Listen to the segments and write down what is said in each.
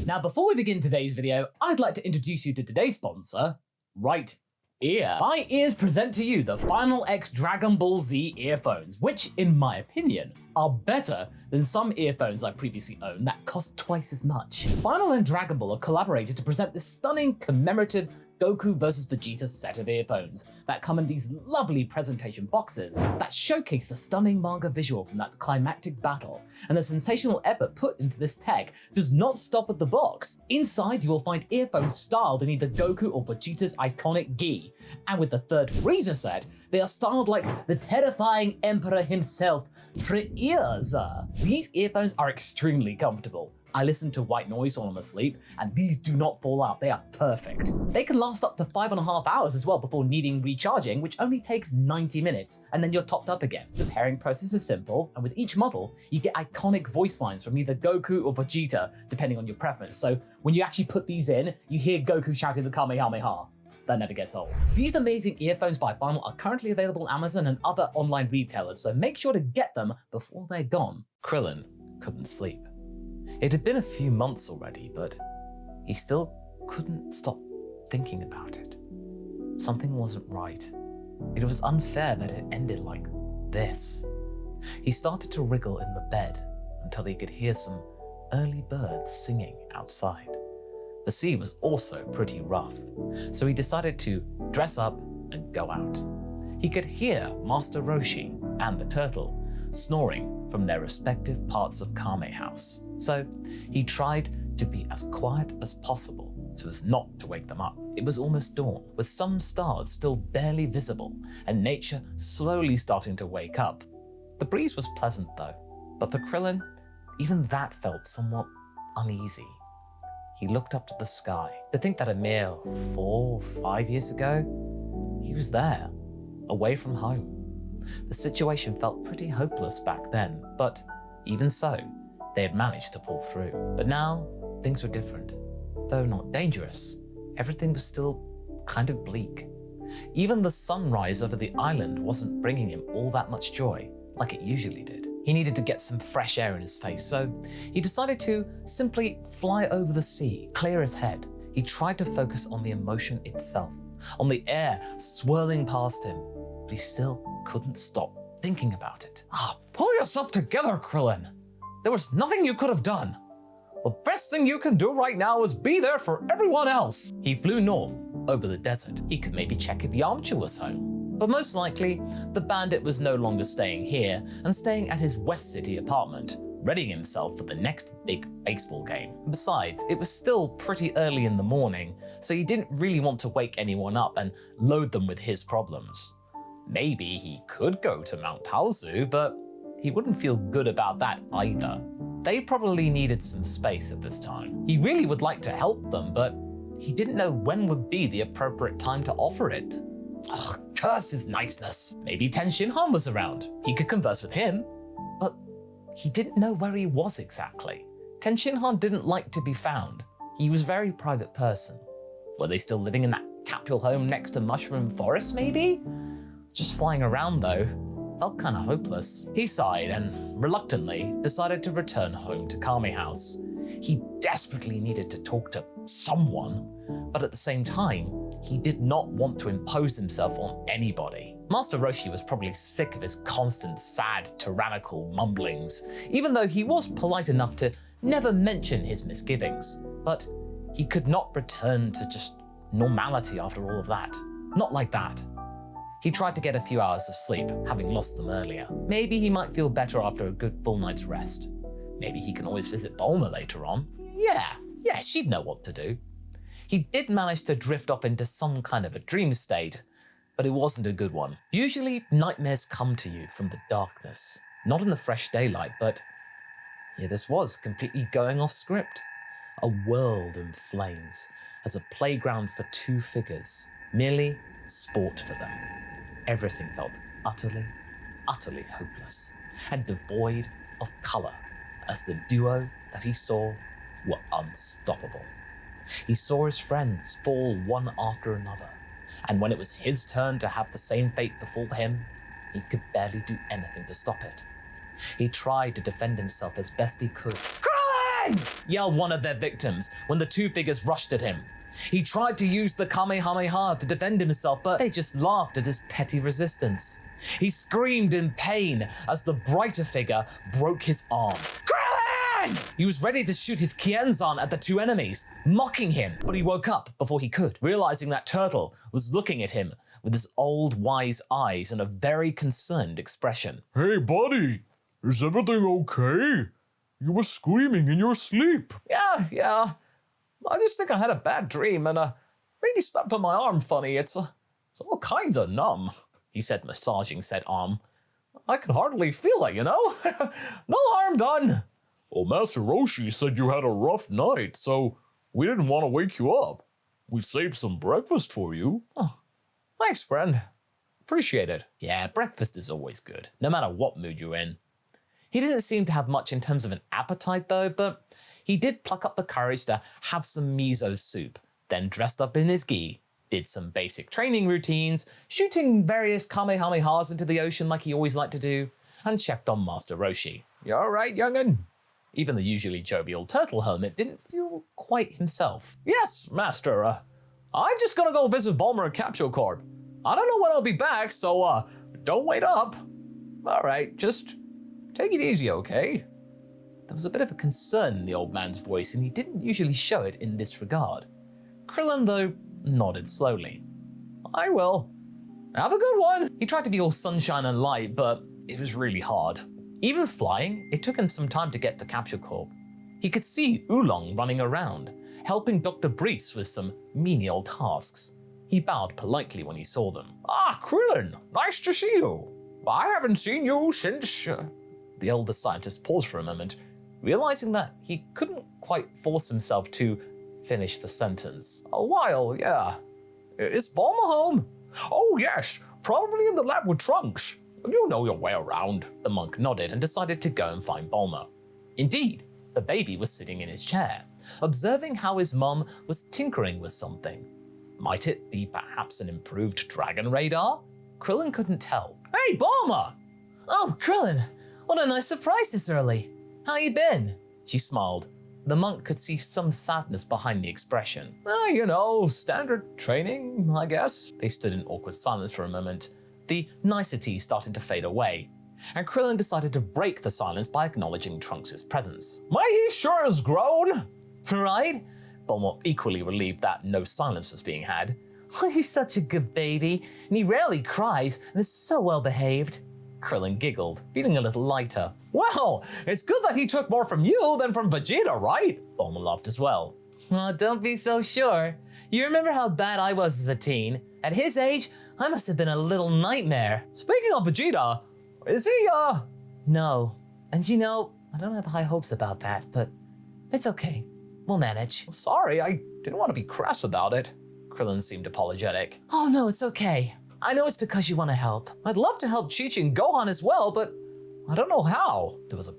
Now, before we begin today's video, I'd like to introduce you to today's sponsor, Right Ear. My ears present to you the Final X Dragon Ball Z earphones, which, in my opinion, are better than some earphones I previously owned that cost twice as much. Final and Dragon Ball have collaborated to present this stunning commemorative Goku vs Vegeta set of earphones that come in these lovely presentation boxes that showcase the stunning manga visual from that climactic battle, and the sensational effort put into this tech does not stop at the box. Inside you will find earphones styled in either Goku or Vegeta's iconic gi, and with the third Frieza set, they are styled like the terrifying Emperor himself, Frieza. These earphones are extremely comfortable. I listen to white noise while I'm asleep, and these do not fall out, they are perfect. They can last up to 5.5 hours as well before needing recharging, which only takes 90 minutes, and then you're topped up again. The pairing process is simple, and with each model, you get iconic voice lines from either Goku or Vegeta, depending on your preference. So when you actually put these in, you hear Goku shouting the Kamehameha. That never gets old. These amazing earphones by Final are currently available on Amazon and other online retailers, so make sure to get them before they're gone. Krillin couldn't sleep. It had been a few months already, but he still couldn't stop thinking about it. Something wasn't right. It was unfair that it ended like this. He started to wriggle in the bed until he could hear some early birds singing outside. The sea was also pretty rough, so he decided to dress up and go out. He could hear Master Roshi and the turtle snoring from their respective parts of Kame House, so he tried to be as quiet as possible so as not to wake them up. It was almost dawn, with some stars still barely visible and nature slowly starting to wake up. The breeze was pleasant though, but for Krillin, even that felt somewhat uneasy. He looked up to the sky to think that a mere 4 or 5 years ago, he was there, away from home. The situation felt pretty hopeless back then, but even so, they had managed to pull through. But now, things were different. Though not dangerous, everything was still kind of bleak. Even the sunrise over the island wasn't bringing him all that much joy, like it usually did. He needed to get some fresh air in his face, so he decided to simply fly over the sea, clear his head. He tried to focus on the emotion itself, on the air swirling past him, but he still couldn't stop thinking about it. Pull yourself together, Krillin. There was nothing you could have done. The best thing you can do right now is be there for everyone else. He flew north over the desert. He could maybe check if 𝐼𝐚𝐢𝐥 was home. But most likely, the bandit was no longer staying here and staying at his West City apartment, readying himself for the next big baseball game. Besides, it was still pretty early in the morning, so he didn't really want to wake anyone up and load them with his problems. Maybe he could go to Mount Paozu, but he wouldn't feel good about that either. They probably needed some space at this time. He really would like to help them, but he didn't know when would be the appropriate time to offer it. Curse his niceness. Maybe Ten Shinhan was around. He could converse with him, but he didn't know where he was exactly. Ten Shinhan didn't like to be found. He was a very private person. Were they still living in that capsule home next to Mushroom Forest, maybe? Just flying around though, felt kinda hopeless. He sighed and reluctantly decided to return home to Kame House. He desperately needed to talk to someone, but at the same time, he did not want to impose himself on anybody. Master Roshi was probably sick of his constant, sad, tyrannical mumblings, even though he was polite enough to never mention his misgivings. But he could not return to just normality after all of that. Not like that. He tried to get a few hours of sleep, having lost them earlier. Maybe he might feel better after a good full night's rest. Maybe he can always visit Bulma later on. Yeah, she'd know what to do. He did manage to drift off into some kind of a dream state, but it wasn't a good one. Usually, nightmares come to you from the darkness, not in the fresh daylight, but here this was, completely going off script. A world in flames, as a playground for two figures, merely sport for them. Everything felt utterly hopeless and devoid of color, as the duo that he saw were unstoppable. He saw his friends fall one after another, and when it was his turn to have the same fate befall him, he could barely do anything to stop it. He tried to defend himself as best he could. Krillin! Yelled one of their victims when the two figures rushed at him. He tried to use the Kamehameha to defend himself, but they just laughed at his petty resistance. He screamed in pain as the brighter figure broke his arm. Krillin! He was ready to shoot his Kienzan at the two enemies, mocking him, but he woke up before he could, realizing that Turtle was looking at him with his old wise eyes and a very concerned expression. Hey buddy, is everything okay? You were screaming in your sleep. Yeah. I just think I had a bad dream and maybe slapped on my arm funny. It's all kinds of numb, he said, massaging said arm. I can hardly feel it, you know? No harm done. Well, Master Roshi said you had a rough night, so we didn't want to wake you up. We saved some breakfast for you. Oh, thanks, friend. Appreciate it. Yeah, breakfast is always good, no matter what mood you're in. He didn't seem to have much in terms of an appetite though, but he did pluck up the courage to have some miso soup, then dressed up in his gi, did some basic training routines, shooting various Kamehamehas into the ocean like he always liked to do, and checked on Master Roshi. You all right, young'un? Even the usually jovial turtle hermit didn't feel quite himself. Yes, Master. I'm just gonna go visit Bulma and Capsule Corp. I don't know when I'll be back, so don't wait up. All right, just take it easy, okay? There was a bit of a concern in the old man's voice, and he didn't usually show it in this regard. Krillin, though, nodded slowly. I will. Have a good one. He tried to be all sunshine and light, but it was really hard. Even flying, it took him some time to get to Capsule Corp. He could see Oolong running around, helping Dr. Briefs with some menial tasks. He bowed politely when he saw them. Ah, Krillin, nice to see you. I haven't seen you since... The older scientist paused for a moment, realizing that he couldn't quite force himself to finish the sentence. A while, yeah. Is Bulma home? Oh yes, probably in the lab with Trunks. You know your way around. The monk nodded and decided to go and find Bulma. Indeed, the baby was sitting in his chair, observing how his mum was tinkering with something. Might it be perhaps an improved dragon radar? Krillin couldn't tell. Hey, Bulma! Oh, Krillin, what a nice surprise this early. How you been? She smiled. The monk could see some sadness behind the expression. You know, standard training, I guess. They stood in awkward silence for a moment, the nicety starting to fade away, and Krillin decided to break the silence by acknowledging Trunks' presence. He sure has grown! Right? Bulma equally relieved that no silence was being had. He's such a good baby, and he rarely cries, and is so well behaved. Krillin giggled, feeling a little lighter. Well, it's good that he took more from you than from Vegeta, right? Bulma laughed as well. Oh, don't be so sure. You remember how bad I was as a teen? At his age, I must have been a little nightmare. Speaking of Vegeta, is he, No. And you know, I don't have high hopes about that, but it's okay. We'll manage. Sorry, I didn't want to be crass about it. Krillin seemed apologetic. Oh no, it's okay. I know it's because you want to help. I'd love to help Chichi and Gohan as well, but I don't know how. There was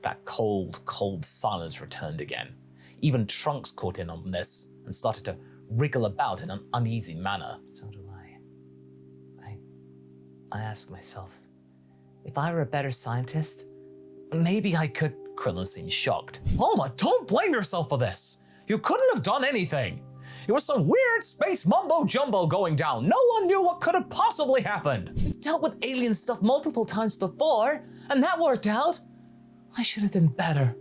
that cold silence returned again. Even Trunks caught in on this and started to wriggle about in an uneasy manner. So do I. I ask myself, if I were a better scientist, maybe I could. Krillin seemed shocked. Bulma, don't blame yourself for this. You couldn't have done anything. It was some weird space mumbo-jumbo going down. No one knew what could have possibly happened. We've dealt with alien stuff multiple times before, and that worked out. I should have been better.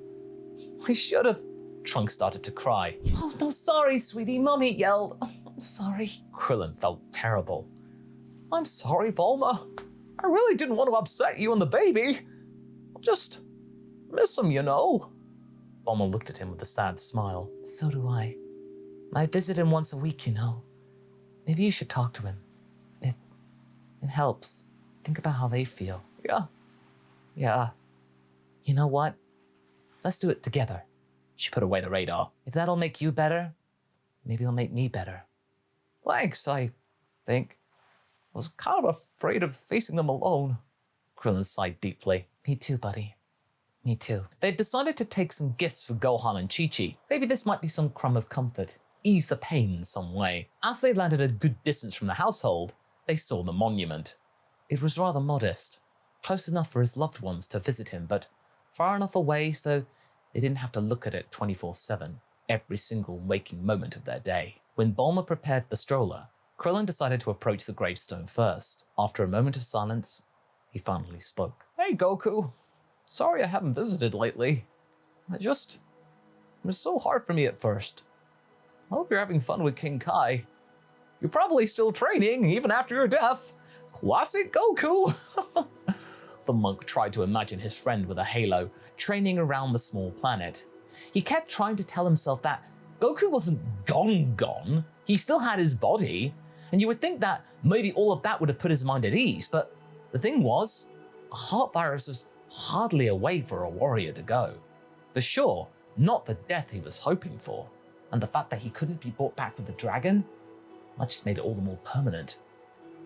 I should have. Trunks started to cry. Oh, no, sorry, sweetie. Mommy yelled. Oh, I'm sorry. Krillin felt terrible. I'm sorry, Bulma. I really didn't want to upset you and the baby. I'll just miss him, you know. Bulma looked at him with a sad smile. So do I. I visit him once a week, you know. Maybe you should talk to him. It helps. Think about how they feel. Yeah. You know what? Let's do it together. She put away the radar. If that'll make you better, maybe it'll make me better. Thanks, I think. I was kind of afraid of facing them alone. Krillin sighed deeply. Me too, buddy. Me too. They'd decided to take some gifts for Gohan and Chi-Chi. Maybe this might be some crumb of comfort. Ease the pain in some way. As they landed a good distance from the household, they saw the monument. It was rather modest, close enough for his loved ones to visit him, but far enough away so They didn't have to look at it 24/7, every single waking moment of their day. When Bulma prepared the stroller, Krillin decided to approach the gravestone first. After a moment of silence, he finally spoke. "Hey Goku, sorry I haven't visited lately. It was so hard for me at first. I hope you're having fun with King Kai. You're probably still training even after your death. Classic Goku." The monk tried to imagine his friend with a halo training around the small planet. He kept trying to tell himself that Goku wasn't gone. He still had his body, and you would think that maybe all of that would have put his mind at ease, but the thing was, a heart virus was hardly a way for a warrior to go. For sure, not the death he was hoping for, and the fact that he couldn't be brought back with the dragon, that just made it all the more permanent.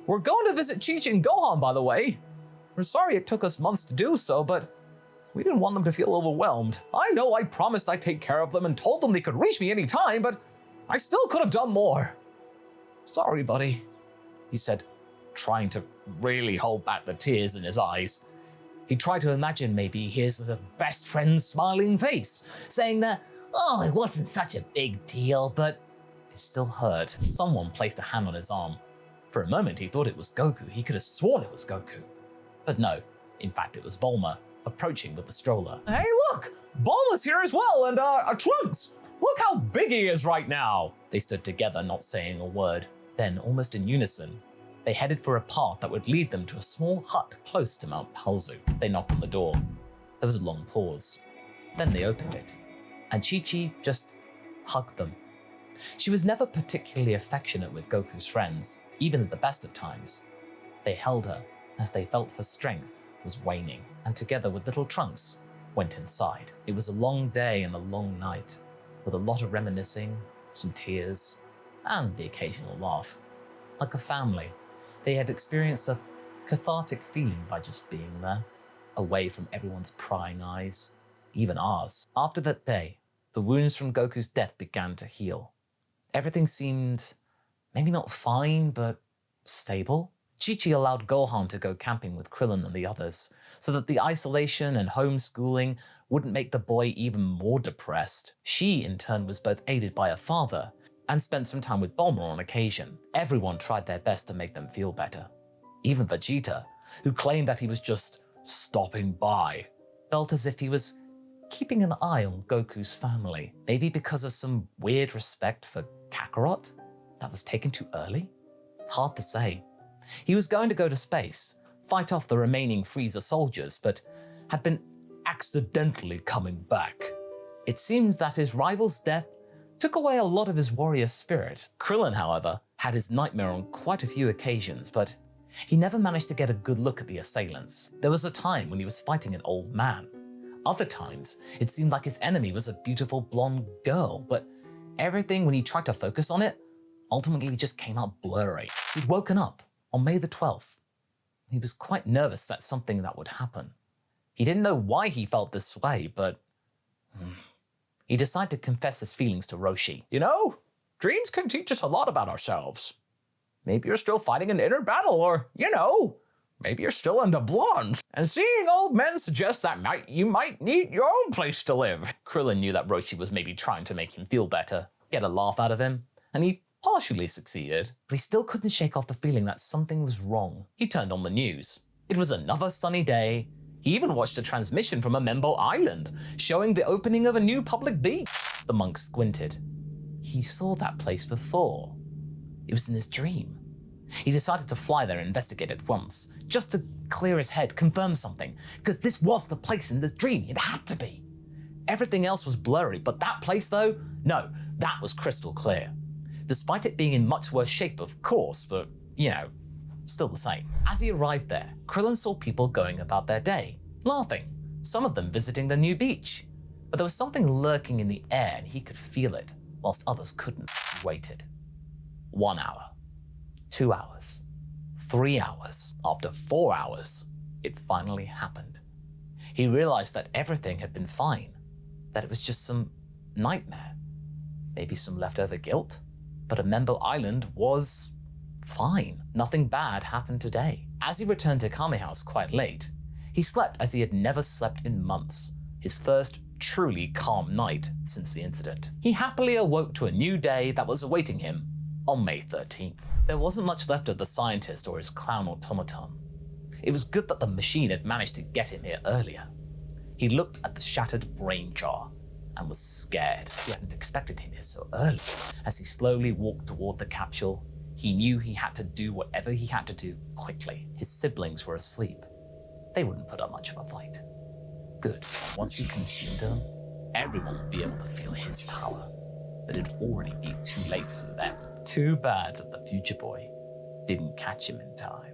"We're going to visit Chichi and Gohan, by the way. We're sorry it took us months to do so, but we didn't want them to feel overwhelmed. I know I promised I'd take care of them and told them they could reach me anytime, but I still could have done more. Sorry, buddy," he said, trying to really hold back the tears in his eyes. He tried to imagine maybe his best friend's smiling face, saying that, "Oh, it wasn't such a big deal," but it still hurt. Someone placed a hand on his arm. For a moment, he thought it was Goku. He could have sworn it was Goku. But no, in fact, it was Bulma, approaching with the stroller. "Hey, look! Bulma's here as well, and Trunks! Look how big he is right now!" They stood together, not saying a word. Then, almost in unison, they headed for a path that would lead them to a small hut close to Mount Palzu. They knocked on the door. There was a long pause. Then they opened it, and Chi-Chi just hugged them. She was never particularly affectionate with Goku's friends, even at the best of times. They held her as they felt her strength was waning, and together with little Trunks, went inside. It was a long day and a long night, with a lot of reminiscing, some tears, and the occasional laugh. Like a family, they had experienced a cathartic feeling by just being there, away from everyone's prying eyes, even ours. After that day, the wounds from Goku's death began to heal. Everything seemed maybe not fine, but stable. Chi-Chi allowed Gohan to go camping with Krillin and the others, so that the isolation and homeschooling wouldn't make the boy even more depressed. She, in turn, was both aided by her father and spent some time with Bulma on occasion. Everyone tried their best to make them feel better. Even Vegeta, who claimed that he was just stopping by, felt as if he was keeping an eye on Goku's family. Maybe because of some weird respect for Kakarot that was taken too early? Hard to say. He was going to go to space, fight off the remaining Frieza soldiers, but had been accidentally coming back. It seems that his rival's death took away a lot of his warrior spirit. Krillin, however, had his nightmare on quite a few occasions, but he never managed to get a good look at the assailants. There was a time when he was fighting an old man. Other times, it seemed like his enemy was a beautiful blonde girl, but everything when he tried to focus on it ultimately just came out blurry. He'd woken up on May the 12th. He was quite nervous that something that would happen. He didn't know why he felt this way, but he decided to confess his feelings to Roshi. "You know, dreams can teach us a lot about ourselves. Maybe you're still fighting an inner battle, or, maybe you're still into blondes. And seeing old men suggests that you might need your own place to live." Krillin knew that Roshi was maybe trying to make him feel better, get a laugh out of him, and he partially succeeded, but he still couldn't shake off the feeling that something was wrong. He turned on the news. It was another sunny day. He even watched a transmission from Amembo Island, showing the opening of a new public beach. The monk squinted. He saw that place before. It was in his dream. He decided to fly there and investigate at once, just to clear his head, confirm something, because this was the place in the dream. It had to be. Everything else was blurry, but that place though? No, that was crystal clear. Despite it being in much worse shape, of course, but, still the same. As he arrived there, Krillin saw people going about their day, laughing, some of them visiting the new beach. But there was something lurking in the air and he could feel it, whilst others couldn't. He waited. 1 hour, 2 hours, 3 hours. After 4 hours, it finally happened. He realized that everything had been fine, that it was just some nightmare, maybe some leftover guilt. But Amembo Island was fine. Nothing bad happened today. As he returned to Kame House quite late, he slept as he had never slept in months. His first truly calm night since the incident. He happily awoke to a new day that was awaiting him on May 13th. There wasn't much left of the scientist or his clown automaton. It was good that the machine had managed to get him here earlier. He looked at the shattered brain jar and was scared. He hadn't expected him here so early. As he slowly walked toward the capsule, he knew he had to do whatever he had to do quickly. His siblings were asleep. They wouldn't put up much of a fight. Good. Once he consumed them, everyone would be able to feel his power. But it'd already be too late for them. Too bad that the future boy didn't catch him in time.